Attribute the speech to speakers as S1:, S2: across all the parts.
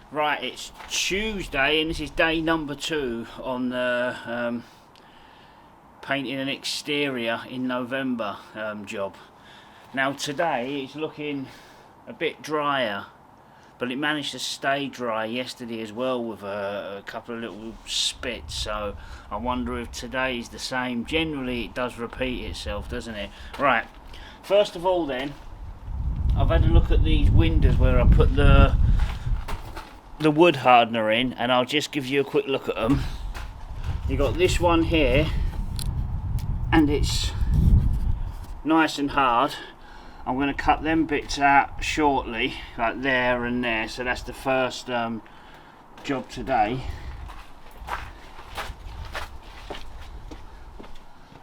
S1: Right, it's Tuesday and this is day number 2 on the painting an exterior in November job. Now today it's looking a bit drier, but it managed to stay dry yesterday as well with a couple of little spits, so I wonder if today's the same. Generally it does repeat itself, doesn't it? Right, first of all then, I've had a look at these windows where I put the wood hardener in, and I'll just give you a quick look at them. You got this one here and it's nice and hard. I'm going to cut them bits out shortly, like there and there, so that's the first job today.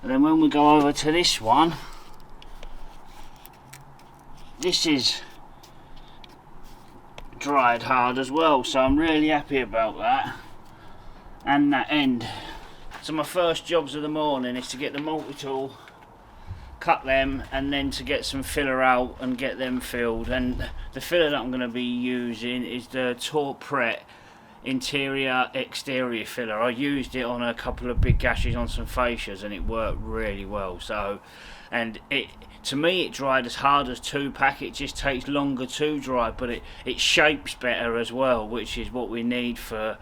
S1: And then when we go over to this one, this is dried hard as well, so I'm really happy about that. And that end. So my first jobs of the morning is to get the multi-tool, cut them, and then to get some filler out and get them filled. And the filler that I'm going to be using is the Torpret interior exterior filler. I used it on a couple of big gashes on some fascias and it worked really well. So, and it, to me, it dried as hard as 2-pack. It just takes longer to dry, but it shapes better as well, which is what we need for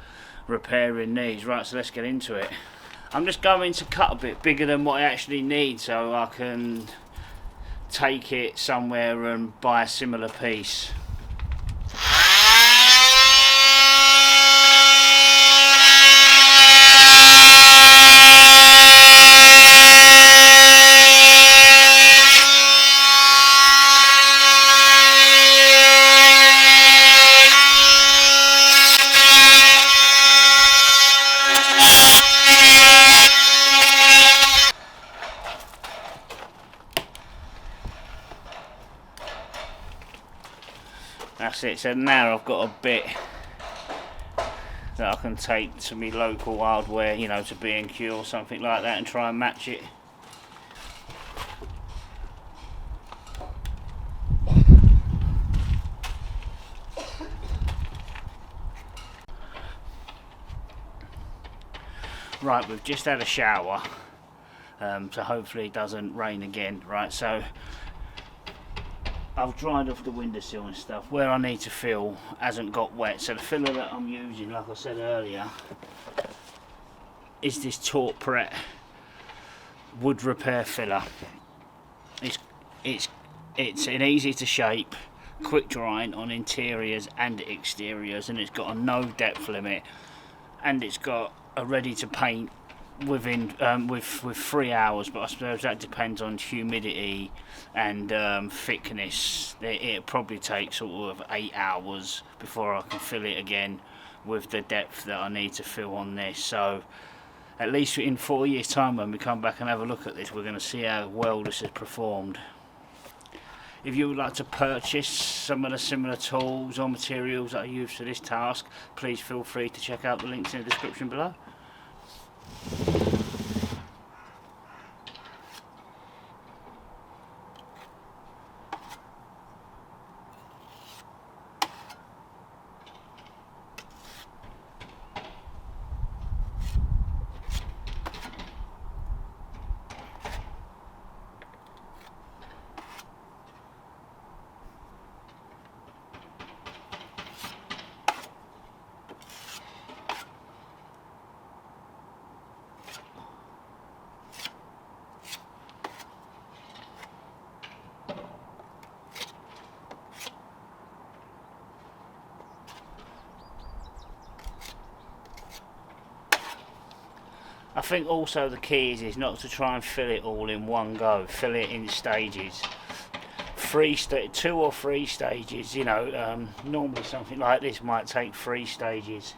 S1: repairing these. Right, so let's get into it. I'm just going to cut a bit bigger than what I actually need so I can take it somewhere and buy a similar piece. That's it, so now I've got a bit that I can take to my local hardware, you know, to B&Q or something like that, and try and match it. Right, we've just had a shower, so hopefully it doesn't rain again. Right, so I've dried off the windowsill and stuff. Where I need to fill hasn't got wet, so the filler that I'm using, like I said earlier, is this Torpret wood repair filler. It's an easy to shape, quick drying on interiors and exteriors, and it's got a no depth limit, and it's got a ready to paint within with 3 hours, but I suppose that depends on humidity and thickness. It'll probably take sort of 8 hours before I can fill it again with the depth that I need to fill on this. So at least in 4 years time, when we come back and have a look at this, we're going to see how well this has performed. If you would like to purchase some of the similar tools or materials that I use for this task, please feel free to check out the links in the description below. I think also the key is not to try and fill it all in one go. Fill it in stages. 2 or 3 stages, you know. Normally something like this might take 3 stages.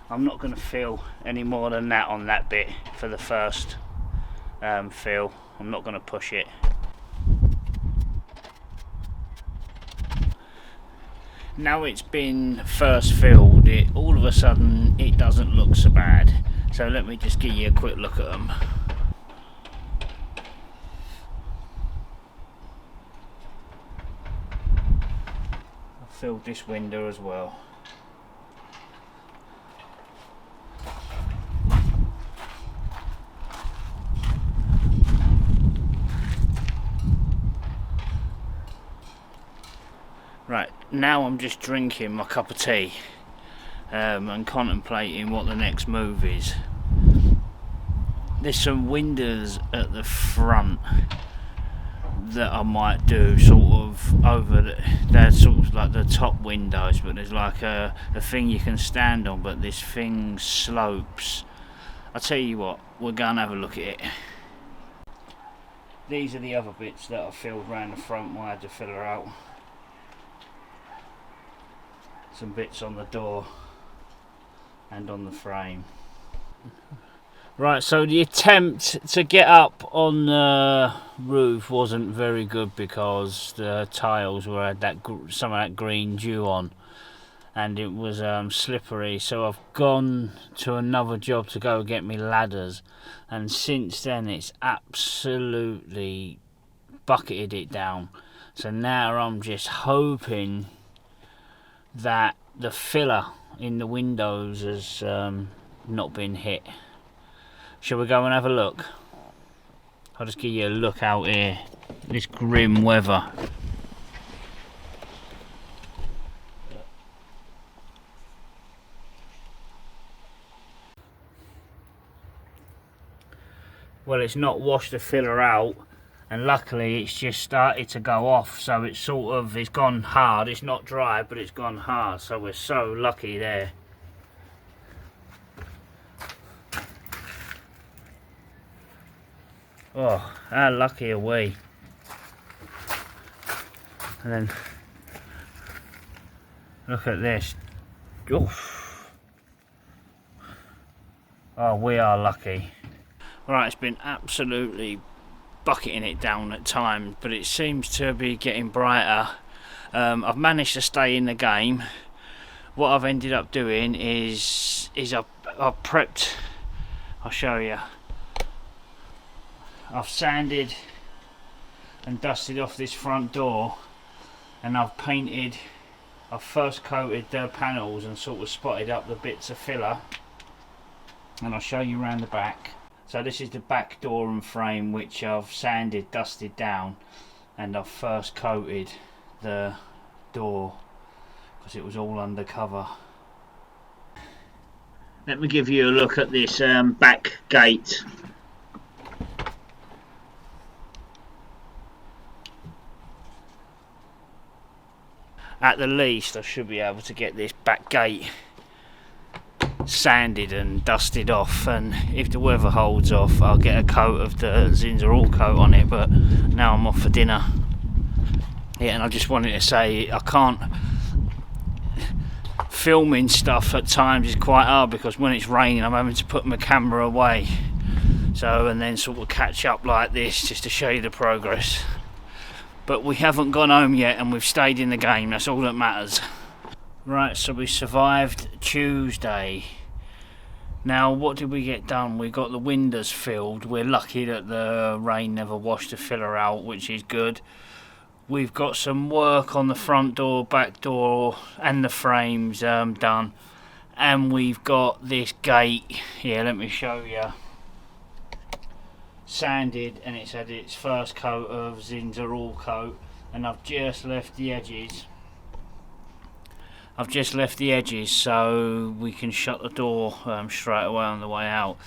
S1: I'm not going to fill any more than that on that bit for the first fill. I'm not going to push it. Now it's been first filled, all of a sudden it doesn't look so bad. So let me just give you a quick look at them. I've filled this window as well. Right, now I'm just drinking my cup of tea and contemplating what the next move is. There's some windows at the front that I might do sort of over they're sort of like the top windows, but there's like a thing you can stand on, but this thing slopes. I'll tell you what, we're going to have a look at it. These are the other bits that I filled around the front where I had to fill her out. Some bits on the door and on the frame. Right, so the attempt to get up on the roof wasn't very good because the tiles had that some of that green dew on, and it was slippery. So I've gone to another job to go get me ladders, and since then it's absolutely bucketed it down. So now I'm just hoping that the filler in the windows has not been hit. Shall we go and have a look? I'll just give you a look out here, this grim weather. Well, it's not washed the filler out, and luckily it's just started to go off, so it's sort of, it's gone hard. It's not dry, but it's gone hard, so we're so lucky there. Oh, how lucky are we? And then look at this. Oof. Oh, we are lucky. Right, it's been absolutely bucketing it down at times, but it seems to be getting brighter. I've managed to stay in the game. What I've ended up doing is I've prepped. I'll show you. I've sanded and dusted off this front door, and I've first coated the panels and sort of spotted up the bits of filler, and I'll show you around the back. So this is the back door and frame, which I've sanded, dusted down, and I've first coated the door because it was all undercover. Let me give you a look at this back gate. At the least, I should be able to get this back gate sanded and dusted off, and if the weather holds off, I'll get a coat of the Zinsser all coat on it. But now I'm off for dinner. Yeah, and I just wanted to say, I can't, filming stuff at times is quite hard because when it's raining I'm having to put my camera away, so, and then sort of catch up like this just to show you the progress. But we haven't gone home yet, and we've stayed in the game. That's all that matters. Right, so we survived Tuesday. Now, what did we get done? We got the windows filled. We're lucky that the rain never washed the filler out, which is good. We've got some work on the front door, back door, and the frames done. And we've got this gate here. Let me show you. Sanded, and it's had its first coat of Zinsser all coat, and I've just left the edges. So we can shut the door straight away on the way out.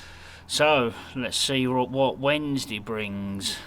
S1: So let's see what Wednesday brings.